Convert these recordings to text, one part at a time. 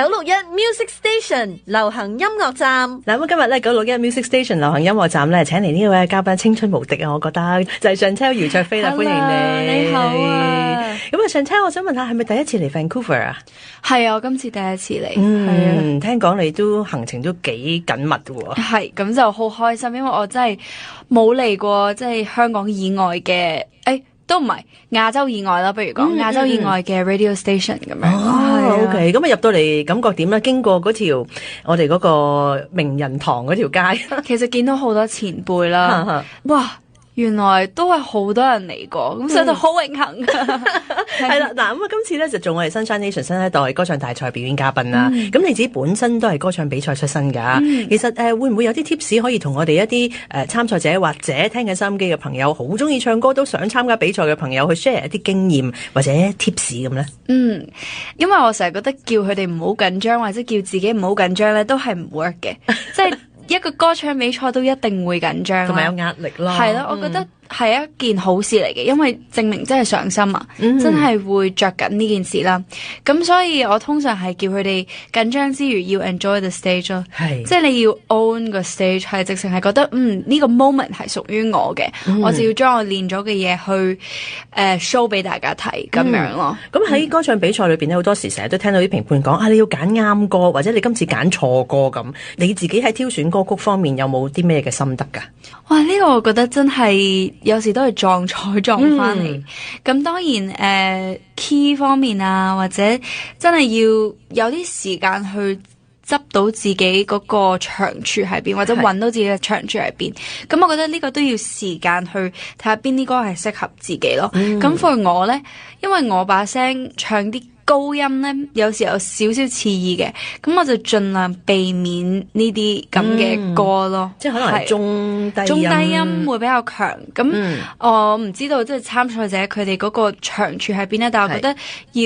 961 Music Station 流行音樂站。嗱，咁今日咧961 Music Station 流行音樂站咧，請嚟呢位嘉賓青春無敵啊！我覺得就係Chantel姚焯菲啦，歡迎你。你好啊！咁啊，Chantel，我想問下，係咪第一次嚟 Vancouver 啊？係啊，我今次第一次嚟。聽講你都行程都幾緊密喎。係，咁就好開心，因為我真係冇嚟過即係香港以外嘅，都唔係亞洲以外啦，不如講亞洲以外嘅 radio station 咁樣。OK， 咁啊入到嚟感覺點咧？經過嗰條我哋嗰個名人堂嗰條街，其實見到好多前輩啦，哇！原來都係好多人嚟過，咁所以就好榮幸。係啦，嗱，咁啊，今次咧就做我哋 Sunshine Nation 新一代歌唱大賽表演嘉賓啦。咁你自己本身都係歌唱比賽出身㗎。其實會唔會有啲 tips 可以同我哋一啲參賽者或者聽緊收音機嘅朋友，好中意唱歌都想參加比賽嘅朋友去 share 一啲經驗或者 tips 咁咧？因為我成日覺得叫佢哋唔好緊張，或者叫自己唔好緊張咧，都係唔 work 嘅，即係。一個歌唱比賽都一定會緊張，同埋有壓力咯。係咯，我覺得係一件好事嚟嘅，因為證明真係上心啊，真係會着緊呢件事啦。咁所以我通常係叫佢哋緊張之餘要 enjoy the stage 咯，即係你要 own 個 stage， 係直情係覺得呢個 moment 係屬於我嘅，我就要將我練咗嘅嘢去show 俾大家睇咁樣咯。咁喺歌唱比賽裏邊咧，好多時成日都聽到啲評判講你要揀啱歌，或者你今次揀錯歌咁。你自己喺挑選歌曲方面有冇啲咩嘅心得㗎？哇！呢個我覺得真係有時都係撞彩撞翻嚟。咁當然key 方面啊，或者真係要有啲時間去執到自己嗰個長處喺邊，或者揾到自己嘅長處喺邊。咁我覺得呢個都要時間去睇下邊啲歌係適合自己咯。咁for我呢，因為我把聲唱啲高音咧，有時有少少刺耳嘅，咁我就盡量避免呢啲咁嘅歌咯。即係可能係中低音會比較強。咁我唔知道即係參賽者佢哋嗰個長處喺邊咧，但係我覺得要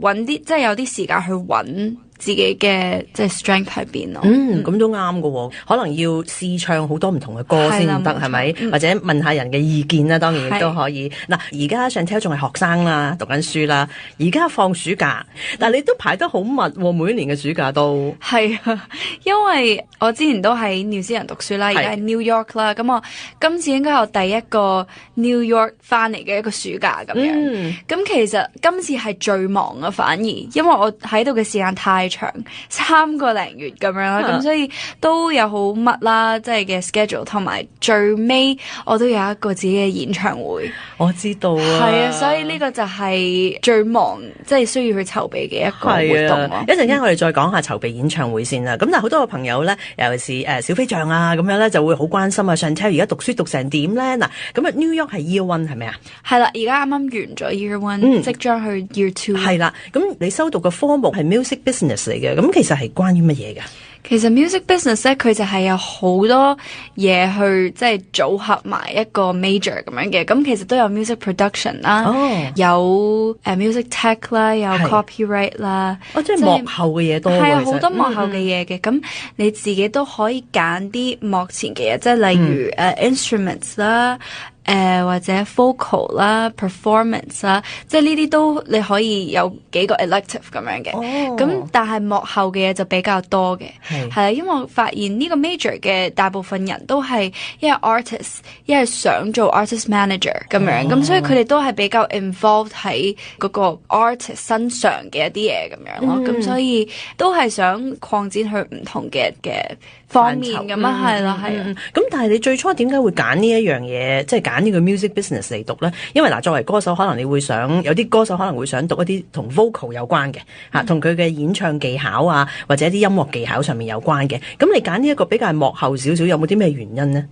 揾啲即係有啲時間去揾自己嘅即係 strength 喺邊咯。咁都啱㗎喎，可能要試唱好多唔同嘅歌先得，係咪？或者問下人嘅意見啦，當然亦都可以。嗱，而家Chantel仲係學生啦，讀緊書啦，而家放暑假，但係你都排得好密喎，每一年嘅暑假都係啊，因為我之前都喺 New Zealand 讀書啦，而家喺 New York 啦，咁我今次應該有第一個 New York 翻嚟嘅一個暑假咁樣。咁其實今次係最忙啊，反而因為我喺度嘅時間太長，3個零月咁樣啦，咁所以都有好密啦，即係嘅 schedule， 同埋最尾我都有一個自己嘅演唱會。我知道啊，係啊，所以呢個就係最忙，即係需要去籌備嘅一個活動咯。一陣間我哋再講下籌備演唱會先啦。咁但係好多個朋友咧，尤其是小飛象啊咁樣咧，就會好關心啊Chantel而家讀書讀成點咧？嗱，咁啊 New York 係 Year One 係咪啊？係啦，而家啱啱完咗 Year One，即將去 Year Two。係啦，咁你修讀嘅科目係 Music Business 嚟嘅，咁其實係關於乜嘢㗎？其實 music business 咧，佢就係有好多嘢去即係組合埋一個 major 咁樣嘅。咁其實都有 music production 啦，有music tech 啦，有 copyright 啦，即係幕後嘅嘢多。係啊，好多幕後嘅嘢嘅。咁你自己都可以揀啲幕前嘅嘢，即係例如instruments 啦。或者 vocal 啦 performance 啦，即係呢啲都你可以有幾個 elective 咁樣嘅。咁但係幕後嘅嘢就比較多嘅，係啦，因為我發現呢個 major 嘅大部分人都係一係 artist， 一係想做 artist manager 咁樣，咁所以佢哋都係比較 involved 喺嗰個 artist 身上嘅一啲嘢咁樣咯。咁所以都係想擴展去唔同嘅方面咁啊，係啦，係啊。咁但係你最初點解會揀呢一樣嘢，即係揀呢個 music business 嚟讀咧？因為嗱，作為歌手，可能你會想有啲歌手可能會想讀一啲同 vocal 有關嘅嚇，同佢嘅演唱技巧啊，或者啲音樂技巧上面有關嘅。咁你揀呢一個比較幕後少少，有冇啲咩原因呢？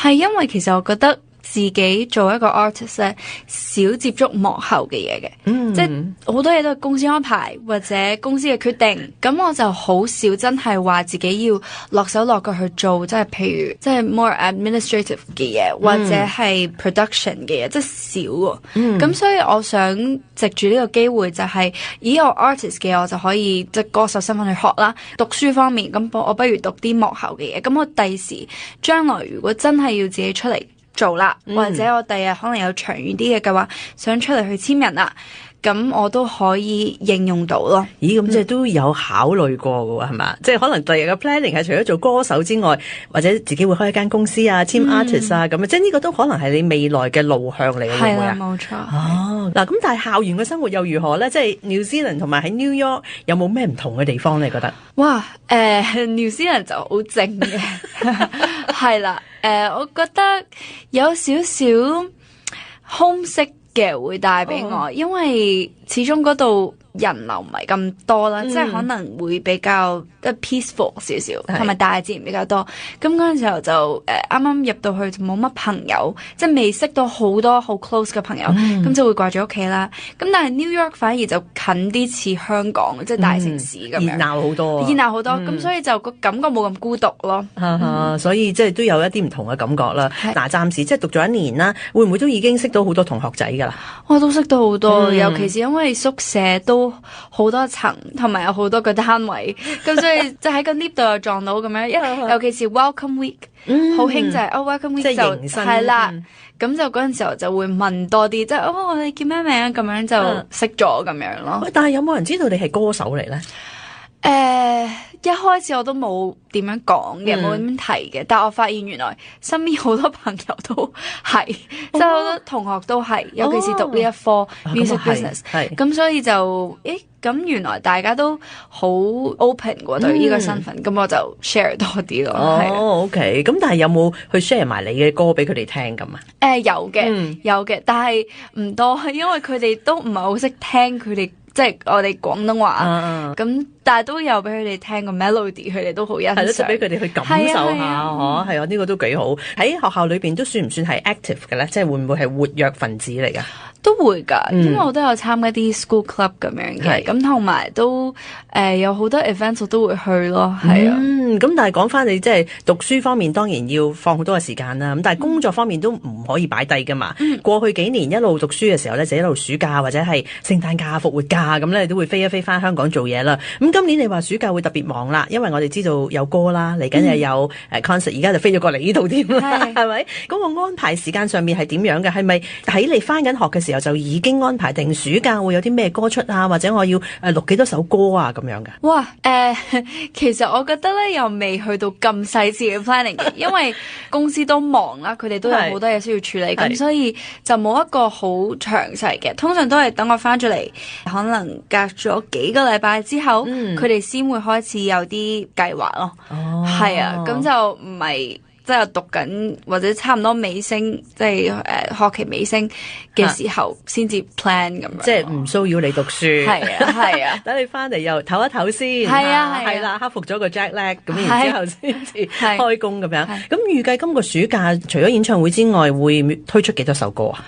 係因為其實我覺得自己做一個 artist 咧，少接觸幕後嘅嘢嘅，即係好多嘢都係公司安排或者公司嘅決定，咁我就好少真係話自己要落手落腳去做，即係譬如即係 more administrative 嘅嘢，或者係 production 嘅嘢，即係少喎。咁所以我想藉住呢個機會就係以我 artist 嘅我就可以即係歌手身份去學啦。讀書方面，咁我不如讀啲幕後嘅嘢，咁我第時將來如果真係要自己出嚟做啦，或者我第日可能有長遠啲嘅計劃，想出嚟去簽人啦。咁我都可以應用到咯。咦，咁即係都有考慮過嘅喎，係嘛？即係可能第日嘅 planning 係除咗做歌手之外，或者自己會開一間公司啊，team artist 啊咁啊，即係呢個都可能係你未來嘅路向嚟嘅，會唔會啊？係啦，冇錯。哦，嗱，咁但係校園嘅生活又如何咧？即係 New Zealand 同埋喺 New York 有冇咩唔同嘅地方你覺得？哇，New Zealand 就好靜嘅，係啦，我覺得有少少 homesick 嘅會帶俾我，因為始終嗰度人流唔係咁多啦，即係可能會比較peaceful 少少，同埋大自然比較多。咁嗰陣時候就啱啱入到去就冇乜朋友，即係未識到好多好 close 嘅朋友，咁就會掛住屋企啦。咁但係 New York 反而就近啲似香港，即係大城市咁樣，熱鬧好多，熱鬧好多。咁所以就個感覺冇咁孤獨咯。所以即係都有一啲唔同嘅感覺啦。嗱，暫時即係讀咗一年啦，會唔會都已經識到好多同學仔㗎啦？我都識到好多，尤其是因為宿舍都好多層，同埋有好多個單位，咁所以就喺個 lift 度又撞到咁樣。尤其是 Welcome Week，好興就係Welcome Week 就係啦。咁就嗰陣時候就會問多啲，即係我哋叫咩名啊？咁樣就識咗咁樣咯。但係有冇人知道你係歌手嚟咧？一開始我都冇點樣講嘅，冇點樣提嘅，但我發現原來身邊好多朋友都係，即係好多同學都係，尤其是讀呢一科 music business，咁所以就咁原來大家都好 open 喎對呢個身份，咁我就 share 多啲咯。OK， 咁但係有冇去 share 埋你嘅歌俾佢哋聽咁啊？有嘅，但係唔多，因為佢哋都唔係好識聽佢哋。即係我哋廣東話，咁但係都有俾佢哋聽個 melody，佢哋都好欣賞，係咯，就俾佢哋去感受下，係啊，呢個都幾好。喺學校裏邊都算唔算係 active 嘅咧？即係會唔會係活躍分子嚟㗎？都會㗎，因為我都有參加啲 school club 咁樣嘅，咁同埋都有好多 events 我都會去咯，係啊。咁但係講翻你即係讀書方面，當然要放好多嘅時間啦。咁但係工作方面都唔可以擺低㗎嘛。過去幾年一路讀書嘅時候咧，就一路暑假或者係聖誕假、復活假咁咧，你都會飛一飛翻香港做嘢啦。咁今年你話暑假會特別忙啦，因為我哋知道有歌啦，嚟緊又有concert，而家就飛咗過嚟呢度添啦，係咪？嗰個安排時間上面係點樣嘅？係咪喺你翻緊學嘅時候就已經安排定暑假會有啲咩歌出啊？或者我要錄幾多首歌啊咁樣嘅？哇，其實我覺得咧又未去到咁細緻嘅 planning 嘅，因為公司都忙啦，佢哋都有好多嘢需要處理，咁所以就冇一個好詳細嘅。通常都係等我翻咗嚟，可能隔咗幾個禮拜之後，佢哋先會開始有啲計劃咯。係啊，咁就唔係。即係讀緊或者差唔多尾聲，即係學期尾聲嘅時候先至 plan 咁樣，即係唔騷擾你讀書。係啊，等你翻嚟又唞一唞先。係啦，克服咗個 jet lag，咁然之後先至開工咁樣。咁預計今個暑假除咗演唱會之外，會推出幾多首歌啊？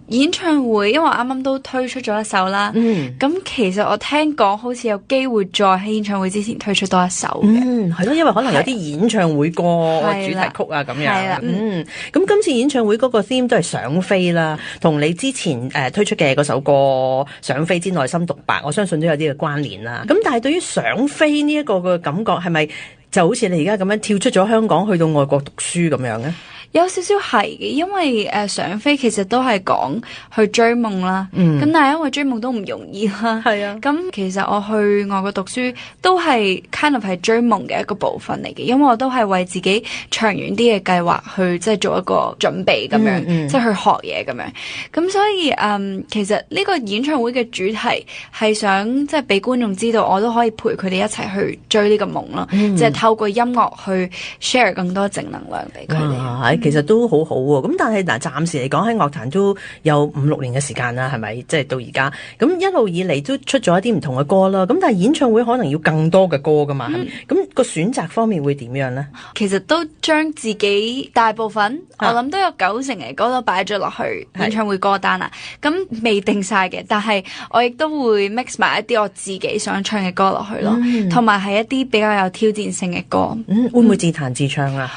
演唱會，因為我啱啱都推出咗一首啦。咁其實我聽講好似有機會再喺演唱會之前推出多一首嘅。係咯，因為可能有啲演唱會歌主題曲啊咁樣。咁今次演唱會嗰個 theme 都係想飛啦，同你之前推出嘅嗰首歌想飛之內心獨白，我相信都有啲嘅關聯啦。咁但係對於想飛呢一個嘅感覺，係咪就好似你而家咁樣跳出咗香港去到外國讀書咁樣咧？有少少係嘅，因為想飛其實都係講去追夢啦。咁但係因為追夢都唔容易啦。係啊。咁其實我去外國讀書都係 kind of 係追夢嘅一個部分嚟嘅，因為我都係為自己長遠啲嘅計劃去即係做一個準備咁樣，即係去學嘢咁樣。咁所以其實呢個演唱會嘅主題係想即係俾觀眾知道，我都可以陪佢哋一齊去追呢個夢咯。即係透過音樂去 share 更多正能量俾佢哋。其實都好好喎，咁但係嗱，暫時嚟講喺樂壇都有5-6年嘅時間啦，係咪？即係到而家，咁一路以嚟都出咗一啲唔同嘅歌啦。咁但係演唱會可能要更多嘅歌噶嘛，咁個選擇方面會點樣呢？其實都將自己大部分，我諗都有90%嘅歌都擺咗落去演唱會歌單啦。咁未定晒嘅，但係我亦都會 mix 埋一啲我自己想唱嘅歌落去咯，同埋係一啲比較有挑戰性嘅歌。會唔會自彈自唱啊？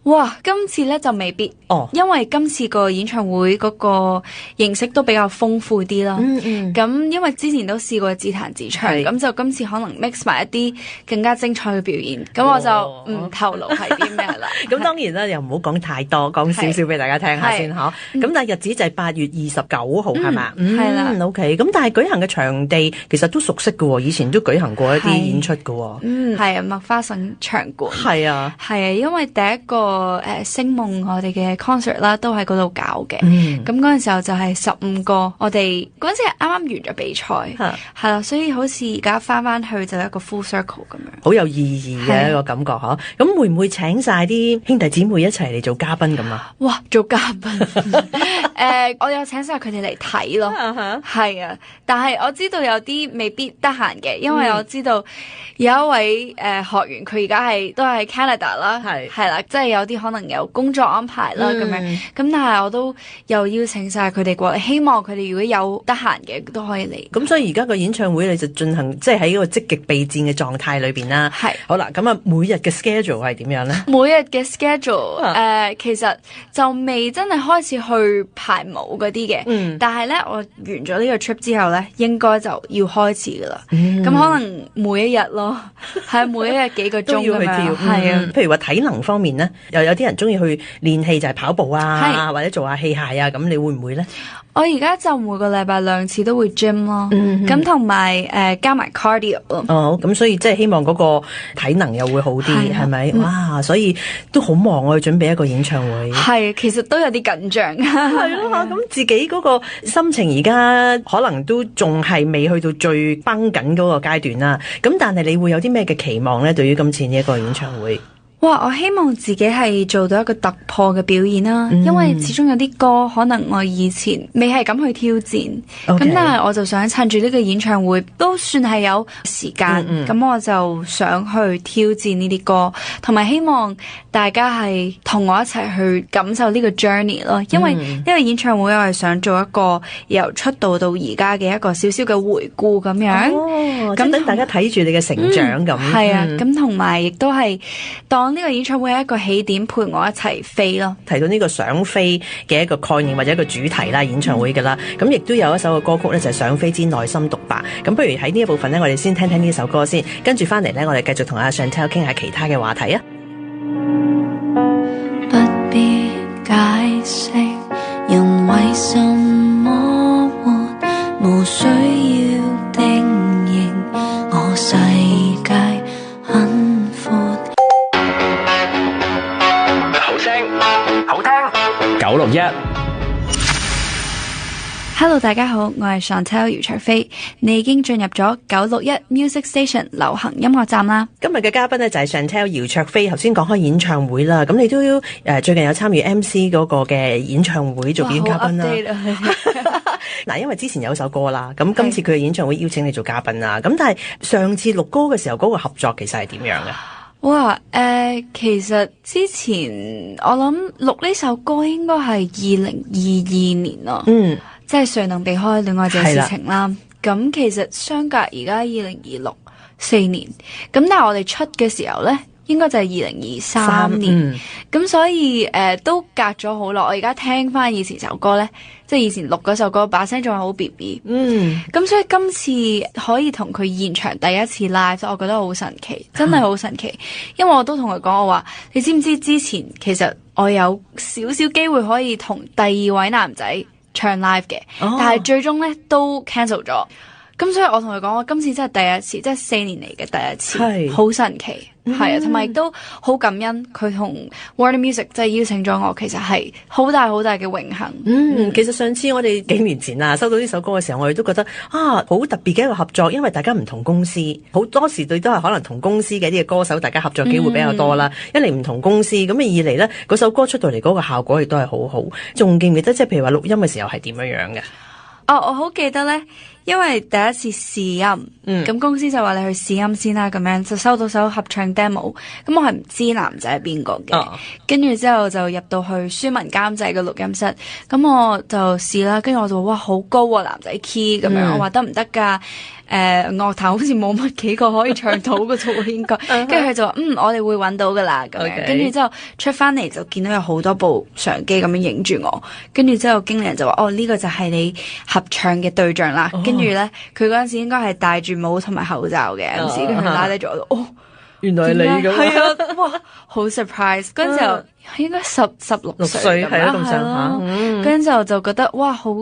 哇！今次咧就未必因為今次個演唱會嗰個形式都比較豐富啲啦。咁因為之前都試過自彈自唱，咁就今次可能 mix 埋一啲更加精彩嘅表演。咁我就唔透露係啲咩啦。咁當然啦，又唔好講太多，講少少俾大家聽下先嗬。咁但係日子就係8月29號係嘛？係啦。OK。咁但係舉行嘅場地其實都熟悉嘅，以前都舉行過一啲演出嘅。係啊，麥花臣場館。係啊，因為第一個星夢我哋嘅 concert 啦，都喺嗰度搞嘅。咁嗰陣時候就係15個，我哋嗰陣時係啱啱完咗比賽，係啦，所以好似而家翻去就一個 full circle 咁樣，好有意義嘅一個感覺嗬。咁會唔會請晒啲兄弟姊妹一齊嚟做嘉賓咁啊？哇，做嘉賓我有請晒佢哋嚟睇咯，係啊，但係我知道有啲未必得閒嘅，因為我知道有一位學員佢而家都係 Canada 啦，係啦，即係有啲可能有工作安排啦咁樣，咁但係我都又邀請晒佢哋過嚟，希望佢哋如果有得閒嘅都可以嚟。咁所以而家個演唱會你就進行即係喺一個積極備戰嘅狀態裏邊啦。係好啦，咁啊每日嘅 schedule 係點樣咧？每日嘅 schedule 其實就未真係開始去排舞嗰啲嘅，但係咧我完咗呢個 trip 之後咧，應該就要開始噶啦。咁可能每一日咯，係每一日幾個鐘都要去跳。係啊，譬如話體能方面咧，又有啲人中意去練氣，就係跑步啊，或者做下器械啊，咁你會唔會咧？我而家就每個禮拜2次都會 gym 咯，咁同埋加埋 cardio 咯。咁所以即係希望嗰個體能又會好啲，係咪？哇，所以都好忙，我去準備一個演唱會。係，其實都有啲緊張。係咯，咁自己嗰個心情而家可能都仲係未去到最繃緊嗰個階段啦。咁但係你會有啲咩嘅期望咧？對於今次呢一個演唱會？哇！我希望自己係做到一個突破嘅表演啦，因為始終有啲歌可能我以前未係咁去挑戰，咁但係我就想趁住呢個演唱會都算係有時間，咁我就想去挑戰呢啲歌，同埋希望大家係同我一齊去感受呢個 journey 咯，因為呢個演唱會我係想做一個由出道到而家嘅一個少少嘅回顧咁樣，咁等大家睇住你嘅成長咁。係啊，咁同埋亦都係當呢個演唱會係一個起點，陪我一齊飛咯。提到呢個想飛嘅一個概念或者一個主題啦，演唱會㗎啦，咁亦都有一首嘅歌曲咧，就係想飛之內心獨白。咁不如喺呢一部分咧，我哋先聽聽呢首歌先，跟住翻嚟咧，我哋繼續同阿 Chantel 傾下其他嘅話題啊。不必解釋，人為什麼活，無需要定型，我世界很闊。好聽961。Hello， 大家好，我係 Chantel 姚卓飛，你已經進入咗961 Music Station 流行音樂站啦。今日嘅嘉賓呢，就係 Chantel 姚卓飛，頭先講開演唱會啦，咁你都最近有參與 MC 嗰個嘅演唱會做表演嘉賓啦。嗱，因為之前有首歌啦，咁今次佢嘅演唱會邀請你做嘉賓啦，咁但係上次錄歌嘅時候嗰個合作其實係點樣嘅？哇，其實之前我諗錄呢首歌應該係2022年咯，即係誰能避開戀愛這事情啦。咁其實相隔而家2026 4年，咁但係我哋出嘅時候咧，應該就係2023年，咁所以都隔咗好耐。我而家聽翻以前首歌咧，即係以前錄嗰首歌，把聲仲係好 BB。咁所以今次可以同佢現場第一次 live，我覺得好神奇，真係好神奇。因為我都同佢講，我話你知唔知之前其實我有少少機會可以同第2位男仔唱 live 嘅，但係最終咧都 cancel 咗。咁所以我同佢講，我今次真係第一次，即係4年嚟嘅第一次，好神奇，係啊，同埋亦都好感恩佢同 Warner Music 即係邀請咗我，其實係好大好大嘅榮幸。其實上次我哋幾年前收到呢首歌嘅時候，我哋都覺得好特別嘅一個合作，因為大家唔同公司，好多時對都係可能同公司嘅啲嘅歌手，大家合作機會比較多啦。一嚟唔同公司，咁二嚟咧嗰首歌出到嚟嗰個效果亦都係好好。仲記唔記得即係譬如話錄音嘅時候係點樣嘅？我好記得咧，因為第一次試音，咁公司就話你去試音先啦，咁樣就收到首合唱 demo，咁我係唔知男仔係邊個嘅，跟住之後就入到去舒文監製嘅錄音室，咁我就試啦，跟住我就話哇好高喎，男仔 key 咁樣，我話得唔得㗎？樂壇好似冇乜幾個可以唱到嘅啫喎，應該。跟住佢就話我哋會揾到噶啦咁樣。跟住之後出翻嚟就見到有好多部相機咁樣影住我。跟住之後經理人就話呢個就係你合唱嘅對象啦。跟住咧佢嗰陣時應該係戴住帽同埋口罩嘅嗰陣時，跟住拉低咗我。原來係你咁係啊！哇，好 surprise！嗰陣時候應該16歲咁樣係咯。跟住就覺得哇，好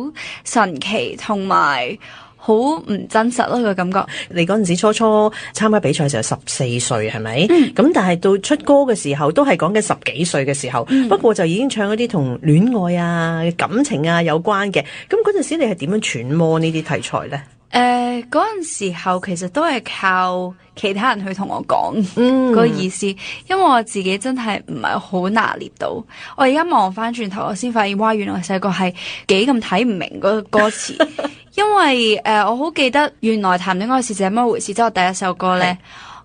神奇同埋好唔真實咯個感覺。你嗰陣時初參加比賽嘅時候14歲係咪？咁但係到出歌嘅時候都係講緊10幾歲嘅時候，不過就已經唱一啲同戀愛啊、感情啊有關嘅。咁嗰陣時你係點樣揣摩呢啲題材咧？嗰陣時候其實都係靠其他人去同我講個意思，因為我自己真係唔係好拿捏到。我而家望翻轉頭，我先發現哇，原來細個係幾咁睇唔明嗰個歌詞。因為我好記得原來談戀愛是這麼回事，即係我第一首歌咧，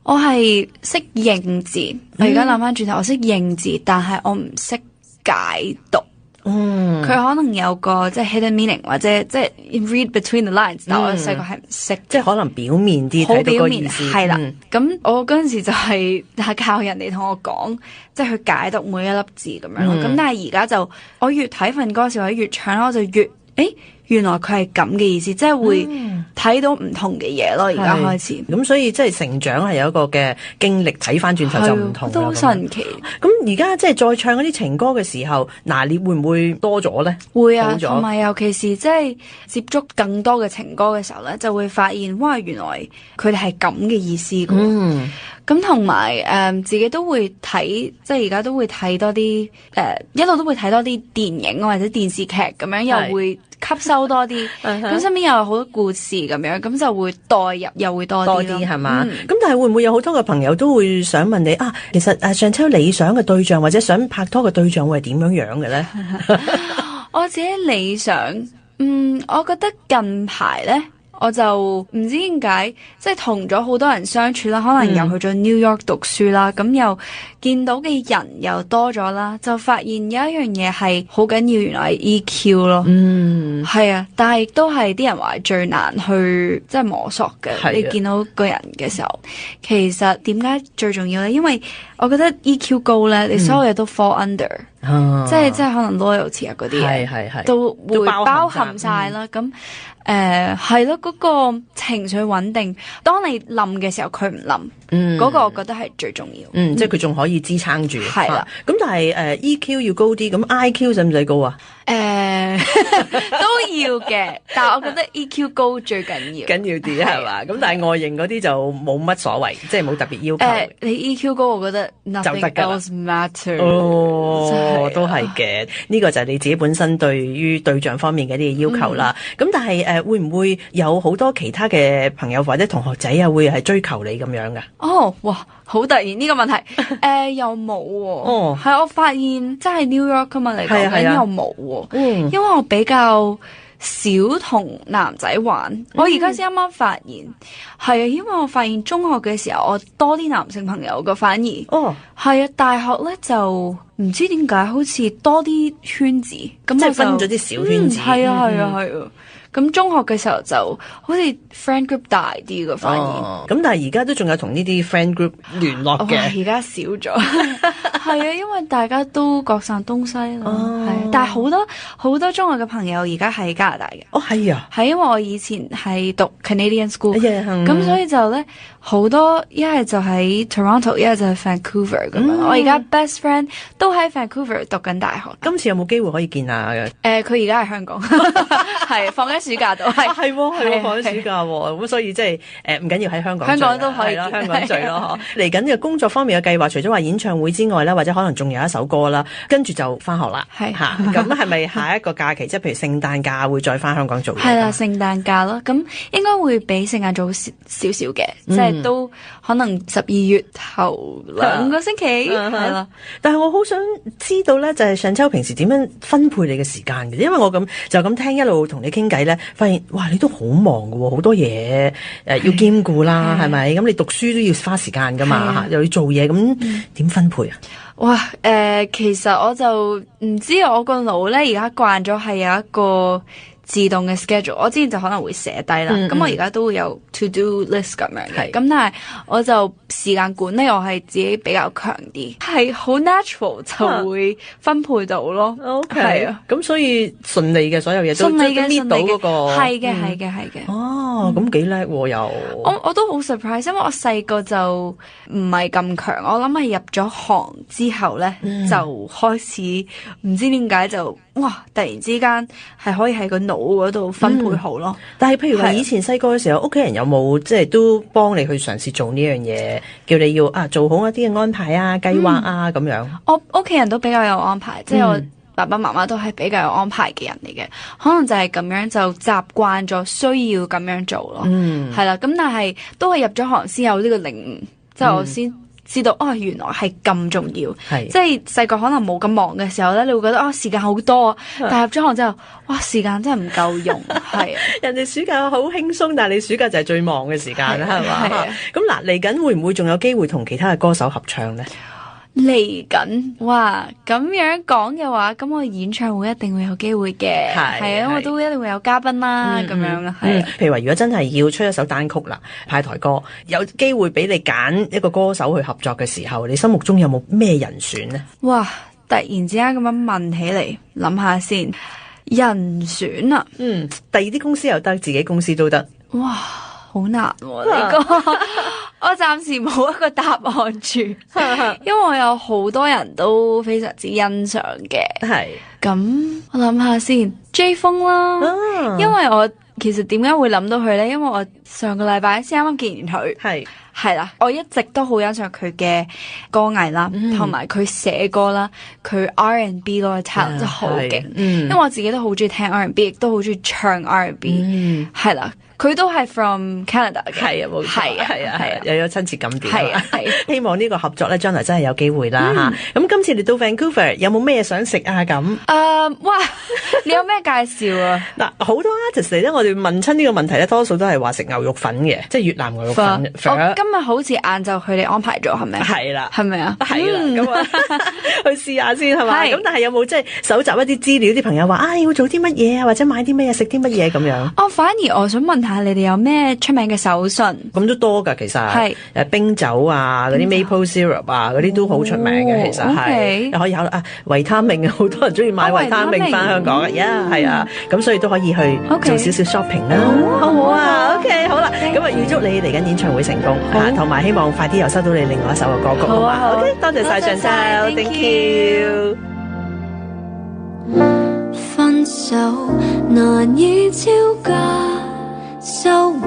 我係識認字。我而家諗翻轉頭，我識認字，但係我唔識解讀。佢可能有個即係 hidden meaning 或者即係 read between the lines，但我細個係唔識，即係可能表面啲睇到個意思。係啦，咁我嗰陣時就係靠人哋同我講，即係去解讀每一粒字咁樣咯。咁但係而家就我越睇份歌詞或者越唱，我就越原來佢係咁嘅意思，即係會睇到唔同嘅嘢咯。而家開始咁，所以即係成長係有一個嘅經歷，睇翻轉頭就唔同啦。都神奇。咁而家即係再唱嗰啲情歌嘅時候，拿捏會唔會多咗咧？會啊，同埋尤其是即係接觸更多嘅情歌嘅時候咧，就會發現哇，原來佢哋係咁嘅意思㗎。咁同埋自己都會睇，即係而家都會睇多啲一路都會睇多啲電影或者電視劇咁樣，又會吸收多啲。咁身邊又有好多故事咁樣，咁就會代入又會多啲係嘛？咁但係會唔會有好多嘅朋友都會想問你啊？其實Chantel理想嘅對象或者想拍拖嘅對象會係點樣樣嘅咧？我自己理想，我覺得近排咧。我就唔知點解，即係同咗好多人相處啦，可能又去咗 New York 讀書啦，咁又見到嘅人又多咗啦，就發現有一樣嘢係好緊要，原來係 EQ 咯。係啊，但係亦都係啲人話最難去即係摸索嘅。你見到個人嘅時候，其實點解最重要咧？因為我覺得 EQ 高咧，你所有嘢都 fall under，即係可能 loyalty 啊嗰啲嘢，都會包含晒啦。咁係咯，嗰個情緒穩定，當你冧嘅時候佢唔冧，嗰個我覺得係最重要。即係佢仲可以支撐住。係啦，咁但係EQ 要高啲，咁 IQ 使唔使高啊？都要嘅，但係我覺得 EQ 高最緊要，緊要啲係嘛？咁但係外形嗰啲就冇乜所謂，即係冇特別要求。你 EQ 高，我覺得 nothing else matter。都係嘅。呢個就係你自己本身對於對象方面嘅一啲要求啦。咁但係會唔會有好多其他嘅朋友或者同學仔啊，會係追求你咁樣噶？哇！好突然呢個問題，又冇喎。係我發現真係 New York 㗎嘛嚟講，又冇喎。因為我比較少同男仔玩，我而家先啱啱發現，係啊，因為我發現中學嘅時候我多啲男性朋友嘅，反而係啊，大學咧就唔知點解好似多啲圈子，咁即係分咗啲小圈子。係啊。咁中學嘅時候就好似 friend group 大啲嘅，反而咁但係而家都仲有同呢啲 friend group 聯絡嘅。而家少咗，係啊，因為大家都各散東西啦。係，但係好多中學嘅朋友而家喺加拿大嘅。係啊，係因為我以前係讀 Canadian school，咁所以就咧好多一係就喺 Toronto， 一係就喺 Vancouver 咁樣。我而家 best friend 都喺 Vancouver 讀緊大學。今次有冇機會可以見下嘅？佢而家喺香港，係放緊暑假度，係放緊暑假喎。咁所以即係唔緊要喺香港，香港都可以香港聚咯。嚟緊嘅工作方面嘅計劃，除咗話演唱會之外啦，或者可能仲有一首歌啦，跟住就翻學啦。係嚇，咁係咪下一個假期，即係譬如聖誕假會再翻香港做嘢？係啦，聖誕假咯，咁應該會比聖誕早少少嘅，即係都可能12月頭2個星期係啦。但係我好想知道咧，就係Chantel平時點樣分配你嘅時間嘅？因為我咁聽一路同你傾偈咧。咧，發現哇你都好忙㗎喎，好多嘢要兼顧啦，係咪？咁你讀書都要花時間㗎嘛，又要做嘢，咁點分配啊？哇，其實我就唔知我個腦咧而家慣咗係有一個自動嘅 schedule， 我之前就可能會寫低啦，咁我而家都會有 to do list 咁樣嘅，咁但係我就時間管理我係自己比較強啲，係好 natural 就會分配到咯。OK，係啊，咁所以順利嘅所有嘢都順利嘅搣到嗰個，係嘅。哦，咁幾叻喎又。我都好 surprise，因為我細個就唔係咁強，我諗係入咗行之後咧，就開始唔知點解就哇突然之間係可以喺個腦嗰度分配好咯。但係譬如話以前細個嘅時候，屋企人有冇即係都幫你去嘗試做呢樣嘢，叫你要做好一啲嘅安排啊、計劃啊咁樣？我屋企人都比較有安排，即係我爸爸媽媽都係比較有安排嘅人嚟嘅，可能就係咁樣就習慣咗需要咁樣做咯。係啦，咁但係都係入咗行先有呢個領悟，即係我先知道原來係咁重要。即係細個可能冇咁忙嘅時候咧，你會覺得時間好多，但係入咗行之後，哇時間真係唔夠用。係人哋暑假好輕鬆，但係你暑假就係最忙嘅時間啦，係嘛？咁嗱，嚟緊會唔會仲有機會同其他嘅歌手合唱咧？嚟緊哇，咁樣講嘅話，咁我演唱會一定會有機會嘅，係啊，我都一定會有嘉賓啦，咁樣啦，係。譬如話，如果真係要出一首單曲啦，派台歌，有機會俾你揀一個歌手去合作嘅時候，你心目中有冇咩人選呢？哇！突然之間咁樣問起嚟，諗下先，人選啊，第二啲公司又得，自己公司都得。哇，好難呢個。我暫時冇一個答案住，因為我有好多人都非常之欣賞嘅。係咁，我諗下先 ，J 風啦，因為我其實點解會諗到佢咧？因為我上個禮拜先啱啱見完佢，係啦，我一直都好欣賞佢嘅歌藝啦，同埋佢寫歌啦，佢 R&B 嗰個 talent 真係好勁。因為我自己都好中意聽 R&B， 亦都好中意唱 R&B，係啦。佢都係 from Canada 嘅，係啊，冇錯，係啊，又有親切感啲，係啊，希望呢個合作咧，將來真係有機會啦嚇。咁今次嚟到 Vancouver，有冇咩嘢想食啊？咁哇，你有咩介紹啊？嗱，好多 artist 嚟咧，我哋問親呢個問題咧，多數都係話食牛肉粉嘅，即係越南牛肉粉。我今日好似晏晝佢哋安排咗，係咪？係啦，係咪啊？係啦，咁啊，去試下先係嘛？咁但係有冇即係搜集一啲資料？啲朋友話要做啲乜嘢啊，或者買啲乜嘢食啲乜嘢咁樣？反而我想問下你哋有咩出名嘅手信？咁都多㗎，其實係冰酒啊，嗰啲 maple syrup 啊，嗰啲都好出名嘅，其實係。你可以考慮維他命啊，好多人中意買維他命翻香港嘅，係啊，咁所以都可以去做少少 shopping 啦，好唔好啊 ？OK， 好啦，咁預祝你嚟緊演唱會成功嚇，同埋希望快啲又收到你另外一首嘅歌曲，好嘛？OK，多謝晒Chantel，Thank you。分手難以招架，收回